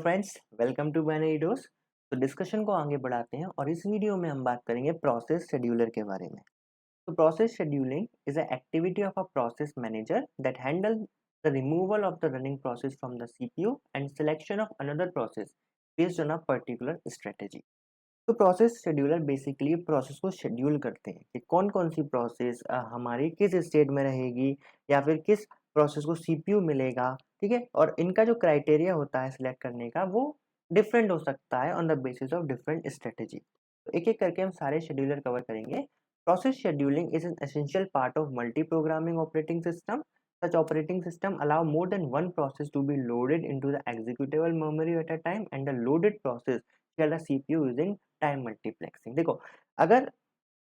Friends, welcome to Binary Dose. तो discussion को आगे बढ़ाते हैं और इस वीडियो में हम बात करेंगे प्रोसेस शेड्यूलर के बारे में। तो process scheduling is a activity of a process manager that handle the removal of the running process from the CPU and selection of another process based on a particular strategy. तो process scheduler basically process को schedule करते हैं कि कौन कौन सी process हमारी किस state में रहेगी या फिर किस प्रोसेस को सीपीयू मिलेगा। ठीक है, और इनका जो क्राइटेरिया होता है सिलेक्ट करने का वो डिफरेंट हो सकता है on the basis of different strategy. तो एक एक करके हम सारे शेड्यूलर कवर करेंगे। Process scheduling is an essential part of multi programming operating system. Such operating system allow more than one process to be loaded into the executable memory at a time, and the loaded process share the CPU using time multiplexing. देखो, अगर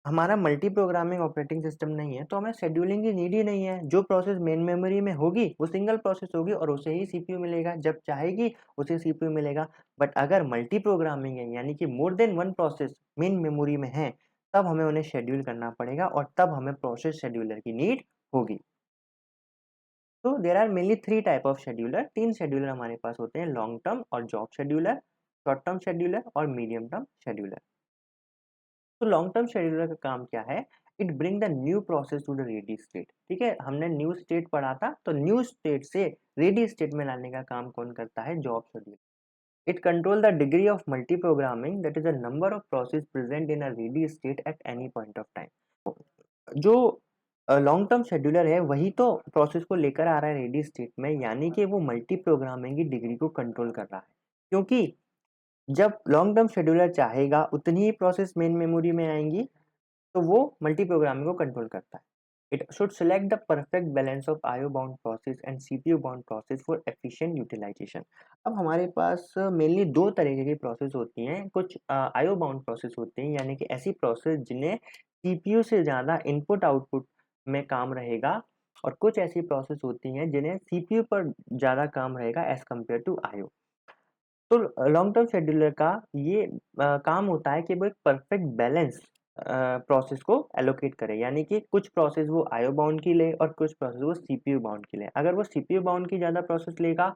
हमारा multi programming operating system नहीं है तो हमें scheduling की need ही नहीं है। जो प्रोसेस मेन मेमोरी में होगी वो सिंगल प्रोसेस होगी और उसे ही सीपीयू मिलेगा, जब चाहेगी उसे सीपीयू मिलेगा। बट अगर मल्टी प्रोग्रामिंग है यानी कि more than one process main memory में है, तब हमें उन्हें शेड्यूल करना पड़ेगा और तब हमें प्रोसेस शेड्यूलर की नीड होगी। तो there are mainly three type of scheduler. तीन शेड्यूलर हमारे पास होते हैं, लॉन्ग टर्म और job scheduler, short term scheduler और मीडियम टर्म शेड्यूलर। तो लॉन्ग टर्म शेड्यूलर का काम क्या है? It bring the new process to the ready state. ठीक है, हमने न्यू स्टेट पढ़ा था, तो न्यू स्टेट से रेडी स्टेट में लाने का काम कौन करता है? Job scheduler. It control the degree of multi programming, that is the number of process present in a ready state at any point of time. जो लॉन्ग टर्म शेड्यूलर है वही तो प्रोसेस को लेकर आ रहा है रेडी स्टेट में, यानी कि वो मल्टी प्रोग्रामिंग की डिग्री को कंट्रोल कर रहा है। क्योंकि जब लॉन्ग टर्म शेड्यूलर चाहेगा उतनी ही प्रोसेस मेन मेमोरी में आएंगी, तो वो मल्टी प्रोग्रामिंग को कंट्रोल करता है। It should select the perfect balance of IO bound process and CPU bound process for efficient utilisation. अब हमारे पास मेनली दो तरीके की प्रोसेस होती हैं। कुछ आईओ बाउंड प्रोसेस होती हैं, यानी कि ऐसी प्रोसेस जिन्हें सीपीयू से ज़्यादा इनपुट आउटपुट में काम रहेगा, और कुछ ऐसी प्रोसेस होती हैं जिन्हें सीपीयू पर ज़्यादा काम रहेगा एज कम्पेयर टू आईओ। तो लॉन्ग टर्म शेड्यूलर का ये काम होता है कि वो एक परफेक्ट बैलेंस प्रोसेस को एलोकेट करे, यानी कि कुछ प्रोसेस वो आईओ बाउंड की ले और कुछ प्रोसेस वो सीपीयू बाउंड की ले। अगर वो सीपीयू बाउंड की ज़्यादा प्रोसेस लेगा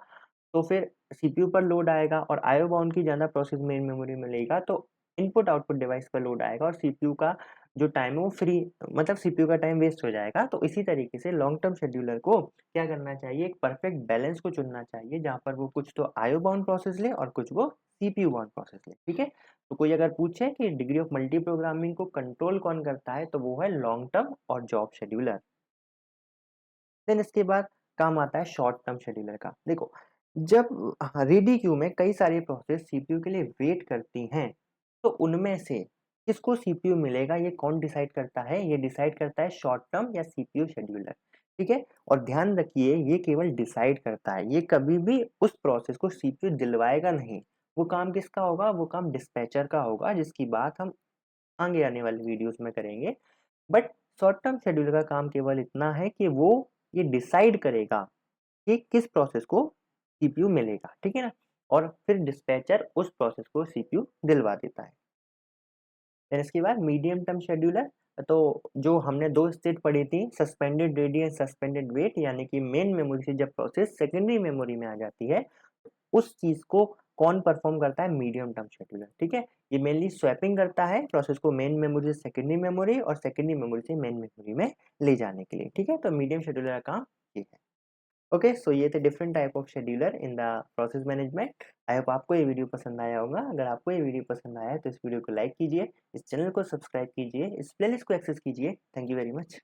तो फिर सीपीयू पर लोड आएगा, और आईओ बाउंड की ज़्यादा प्रोसेस मेन मेमोरी में लेगा तो इनपुट आउटपुट डिवाइस पर लोड आएगा और सीपीयू का जो टाइम है वो फ्री, मतलब सीपीयू का टाइम वेस्ट हो जाएगा। तो इसी तरीके से लॉन्ग टर्म शेड्यूलर को क्या करना चाहिए? एक परफेक्ट बैलेंस को चुनना चाहिए, जहाँ पर वो कुछ तो आईओ बाउंड प्रोसेस ले और कुछ वो सीपीयू बाउंड प्रोसेस ले। ठीक है, तो कोई अगर पूछे कि डिग्री ऑफ मल्टी प्रोग्रामिंग को कंट्रोल कौन करता है, तो वो है लॉन्ग टर्म और जॉब शेड्यूलर। देन इसके बाद काम आता है शॉर्ट टर्म शेड्यूलर का। देखो, जब रेडी क्यू में कई सारी प्रोसेस सीपीयू के लिए वेट करती हैं, तो उनमें से किसको सीपीयू मिलेगा ये कौन डिसाइड करता है? ये डिसाइड करता है शॉर्ट टर्म या सीपीयू शेड्यूलर। ठीक है, और ध्यान रखिए ये केवल डिसाइड करता है, ये कभी भी उस प्रोसेस को सीपीयू दिलवाएगा नहीं। वो काम किसका होगा? वो काम डिस्पैचर का होगा, जिसकी बात हम आगे आने वाले वीडियोस में करेंगे। बट शॉर्ट टर्म शेड्यूलर का काम केवल इतना है कि वो ये डिसाइड करेगा कि किस प्रोसेस को सीपीयू मिलेगा। ठीक है ना, और फिर डिस्पैचर उस प्रोसेस को सीपीयू दिलवा देता है। फिर इसके बाद मीडियम टर्म शेड्यूलर। तो जो हमने दो स्टेट पढ़ी थी, suspended ready and suspended wait, यानी कि मेन मेमोरी से जब प्रोसेस सेकेंडरी मेमोरी में आ जाती है, उस चीज को कौन परफॉर्म करता है? Medium term scheduler. ठीक है, ये मेनली स्वैपिंग करता है प्रोसेस को मेन मेमोरी से सेकेंडरी मेमोरी और सेकेंडरी मेमोरी से मेन मेमोरी में ले जाने के लिए। ठीक है, तो मीडियम शेड्यूलर का काम ये है। ओके, सो ये थे different type of scheduler in the process management. I hope आपको ये वीडियो पसंद आया होगा। अगर आपको ये वीडियो पसंद आया है तो इस वीडियो को लाइक कीजिए, इस चैनल को सब्सक्राइब कीजिए, इस प्लेलिस्ट को एक्सेस कीजिए। Thank you very much.